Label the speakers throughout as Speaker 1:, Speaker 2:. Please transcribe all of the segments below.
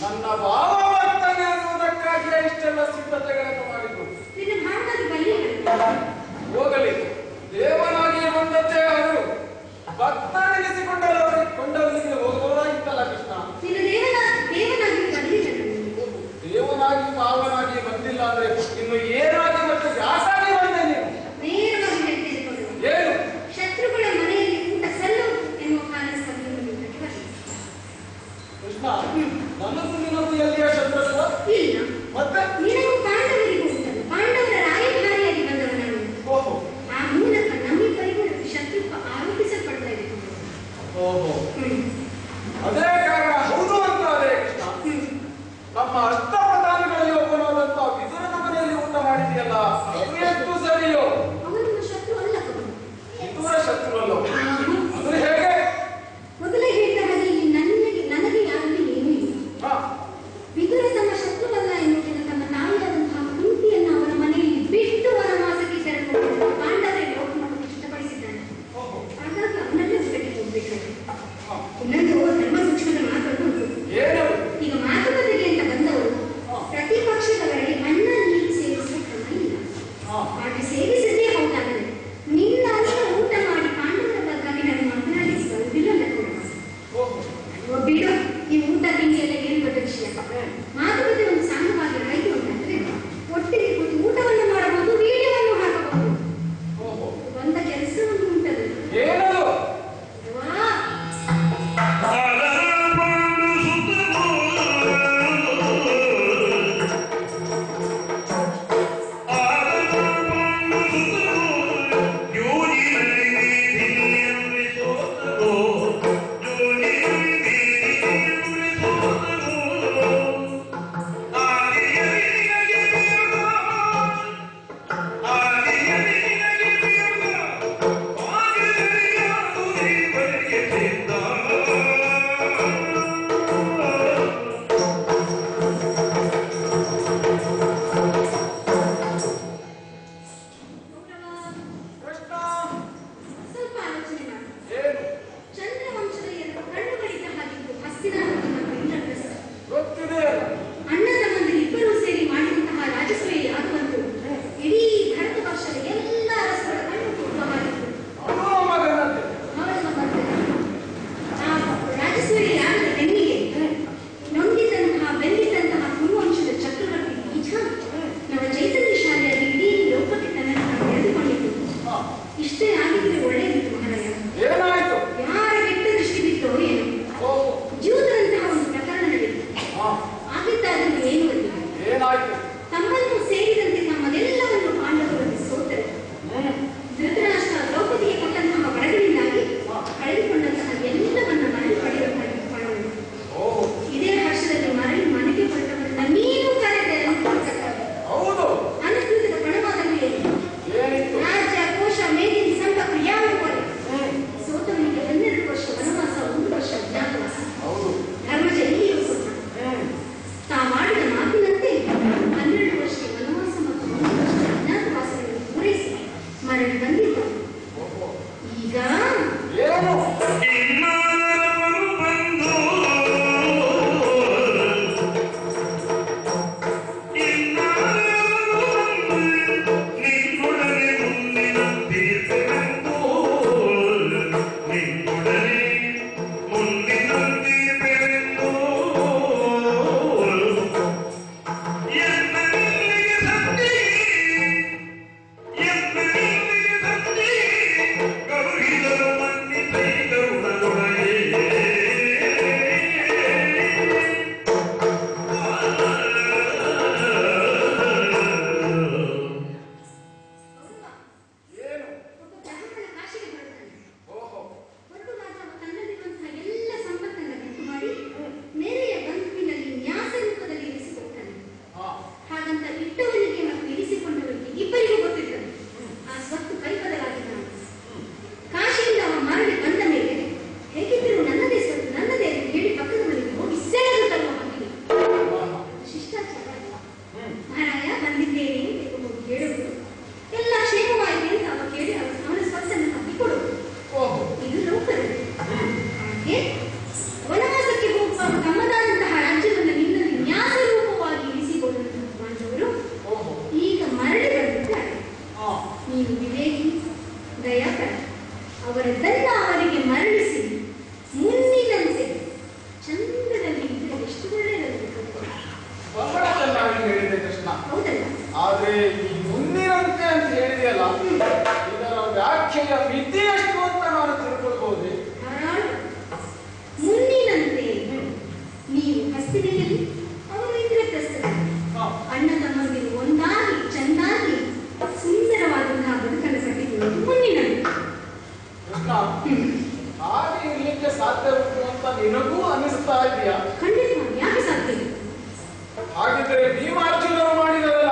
Speaker 1: ನನ್ನ ಭಾವ ಬರ್ತನೆ ಅನ್ನುವುದಕ್ಕಾಗಿ ಇಷ್ಟೆಲ್ಲ ಸಿದ್ಧತೆಗಳನ್ನು ಮಾಡಿದ್ರು. ಹೋಗಲಿ, ದೇವನಾಗಿ ಬಂದದ್ದೇ ಅವರು ಭಕ್ತನಿಗಿಸಿಕೊಂಡವರಿಗೆ ಹೋಗಬಹುದಾಗಿತ್ತಲ್ಲ ಕೃಷ್ಣ. ದೇವನಾಗಿ ಭಾವನಾಗಿ ಬಂದಿಲ್ಲ ಅಂದ್ರೆ ಇನ್ನು ಏನಾಗಿ ಮತ್ತೆ ಯಾಕಾಗಿ ಬಂದೆ ನೀವು? ಏನು
Speaker 2: ಶತ್ರುಗಳ ಮನೆಯಲ್ಲಿ ಊಟ ಸಲ್ಲು ಎನ್ನುವ
Speaker 1: ಕೃಷ್ಣ, ನನಗೂ ನಿನಗೂ ಎಲ್ಲಿಯ ಶತ್ರುತ್ವ
Speaker 2: ಇಲ್ಲ.
Speaker 1: ಮತ್ತೆ
Speaker 2: ನಿನಗೂ ಪಾಂಡವರಿಗೂ ಉಂಟಲ್ಲ. ಪಾಂಡವರ ರಾಯಭಾರಿಯಾಗಿ ಬಂದವ ನಾನು. ಆ ಮೂಲಕ ನಮ್ಮಿಬ್ಬರಿಗೂ ಶತ್ರುತ್ವ ಆರೋಪಿಸಲ್ಪಡ್ತಾ ಇದೆ.
Speaker 1: ಅದೇ ಕಾರಣ ಹೌದು ಅಂತಾರೆ ಕೃಷ್ಣ. ನಮ್ಮ ಅಷ್ಟ ಪ್ರಧಾನಿಗಳಲ್ಲಿ ಒಬ್ಬನಾದಂತ ವಿದುರನ ಮನೆಯಲ್ಲಿ ಊಟ ಮಾಡಿದೆಯಲ್ಲ, ಅದು ಎಷ್ಟು ಸರಿಯೋ?
Speaker 2: ಅವನು ಶತ್ರು ಅಲ್ಲ.
Speaker 1: ವಿದುರ ಶತ್ರು ಅಲ್ಲ. ಅದು ಹೇಗೆ?
Speaker 2: ಮೊದಲೇ ಹೇಳಿದ ಹಾಗೆ ನನಗೆ ಯಾರಲ್ಲಿ ಏನೂ ಇಲ್ಲ. ವಿದುರ ತಮ್ಮ ಶತ್ರುವಲ್ಲ ಎನ್ನುವುದನ್ನು ತಮ್ಮ ತಾಯಿಯಾದಂತಹ ಕುಂತಿಯನ್ನು ಅವರ ಮನೆಯಲ್ಲಿ ಬಿಟ್ಟು ವನವಾಸಕ್ಕೆ ತೆರಳುವ ಪಾಂಡವರಿಗೆ ಲೋಕವನ್ನು ಇಷ್ಟಪಡಿಸಿದ್ದಾನೆ. ಹಾಗಾಗಿ ಅವನಲ್ಲೇ ಊಟಕ್ಕೆ ಹೋಗ್ಬೇಕಾಗಿದೆ.
Speaker 1: ಹಾಗೆ ಇರ್ಲಿಕ್ಕೆ ಸಾಧ್ಯ ಉಂಟು ಅಂತ ನಿನಗೂ ಅನಿಸ್ತಾ ಇದೆಯಾ?
Speaker 2: ಖಂಡಿತ ಯಾಕೆ ಸಾಧ್ಯ ಇಲ್ಲ?
Speaker 1: ಹಾಗಿದ್ರೆ ಭೀಮಾರ್ಜುನರು ಮಾಡಿದರಲ್ಲ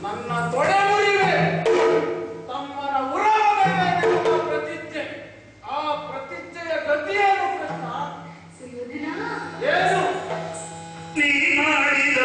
Speaker 1: ನನ್ನ ತೊಡೆ ಮುರಿವೆ ತಮ್ಮನ ಉರವನೆಂಬ ಪ್ರತಿಜ್ಞೆ, ಆ ಪ್ರತಿಜ್ಞೆಯ ಗತಿಯೇನು ಕೃಷ್ಣ?
Speaker 2: ಸುಯೋಧನ,
Speaker 1: ಏನು
Speaker 3: ನೀ ಮಾಡಿದ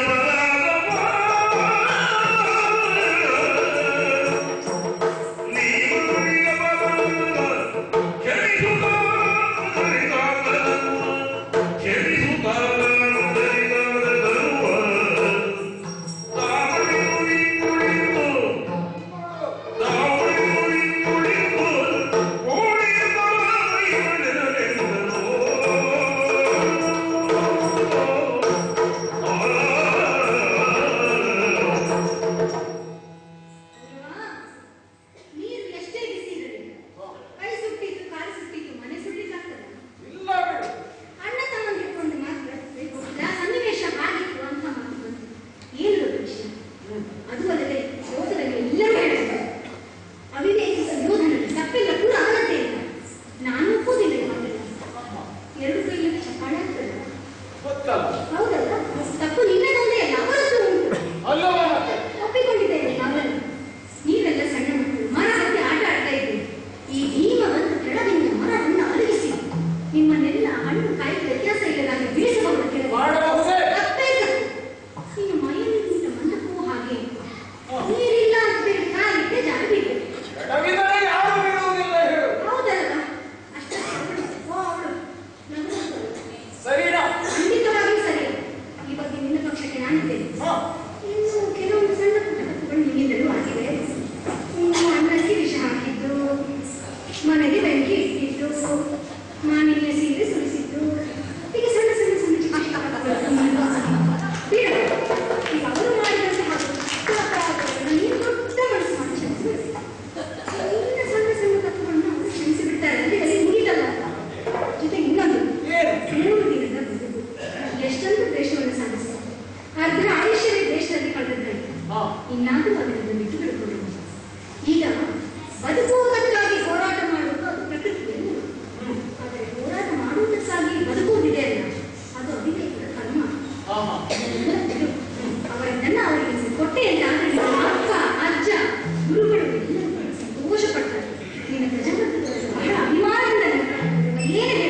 Speaker 2: ಏನು